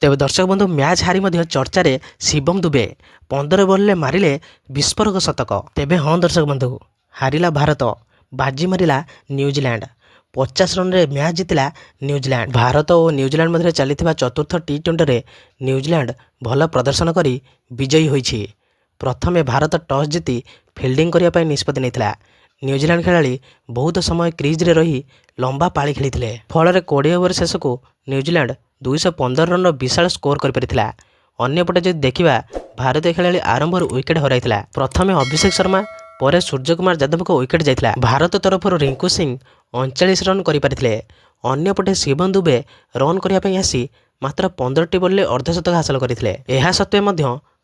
तेबे दर्शक बंधु मैच हारी मध्य चर्चा रे शिवम दुबे 15 बॉल मारिले विस्फोरक शतक। तेबे हाँ दर्शक बंधु हारिला भारत बाजी मारिला न्यूजीलैंड 50 रन रे मैच जीतिला न्यूजीलैंड। भारत और न्यूजीलैंड मध्य चलता चतुर्थ टी20 रे न्यूजीलैंड भल प्रदर्शन करी विजयी होईछि। प्रथमे भारत टॉस जीति फिल्डिंग करने निष्पत्ति नहीं। न्यूजीलैंड खेलाड़ी बहुत समय क्रीज रे रही लंबा पाली खेली फल 20 ओवर शेष को न्यूजीलैंड 215 रन विशाल स्कोर कर अन्यपटे जब देखा भारतीय खेलाड़ी आरंभ विकेट हर प्रथमे अभिषेक शर्मा पर सूर्यकुमार यादव को विकेट जाता। भारत तरफ रिंकू सिंह 39 रन कर अन्यपटे शिवम दुबे रन करने आसी मात्र 15 बॉल अर्धशतक हासिल करते। यह सत्वे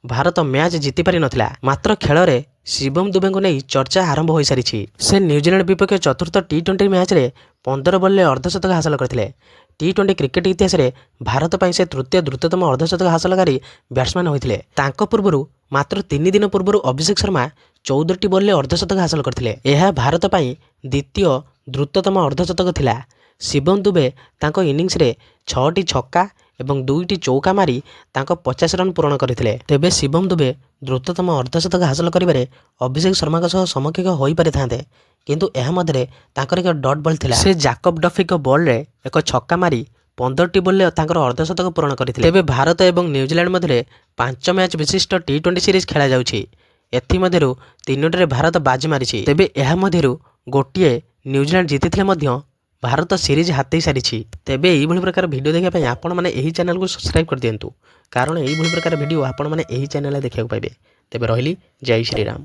भारत मैच जीति पारि नथिला। मात्र खेल में शिवम दुबे को नहीं चर्चा आरंभ हो सारी। से न्यूजीलैंड विपक्ष चतुर्थ टी20 मैच रे 15 बॉल अर्धशतक हासिल करते। टी20 क्रिकेट इतिहास रे भारत पर से तृतीय द्रुततम अर्धशतक हासिलकारी बैट्समैन होते। पूर्व मात्र 3 दिन पूर्व अभिषेक शर्मा 14 बॉल अर्धशतक हासिल करते। यह भारत पर द्वितीय द्रुततम अर्धशतक थिला। शिवम दुबे तांको इनिंग्स रे 6टी छक्का एवं 2टी चौका मारी तांको 50 रन पूरण करथिले। तेबे शिवम दुबे द्रुततम अर्धशतक हासिल करिबारे अभिषेक शर्मा सह समकक्ष होई पारि थांते, किंतु एहा मधरे तांकर एक डॉट बॉल थिला। से जाकब डफी को बॉल रे एक छक्का मारी 15टी बॉल तांकर अर्धशतक पूरण करथिले। तेबे भारत एवं न्यूजीलैंड मधरे 5 मैच विशिष्ट टी20 सीरीज खेला जाउछि। एथि मध्यरु 3टी भारत बाजी मारिछि। तेबे एहा मध्यरु गोटिए न्यूजीलैंड जीतिथिले मध्य भारत सीरीज हाथी सारी। तेबे यही प्रकार वीडियो देखा आपण मैंने यही चैनल को सब्सक्राइब कर दिंतु, कारण यही प्रकार वीडियो आपण मैंने यही चैनल देखा पाइबे। तेबे रहिली जय श्रीराम।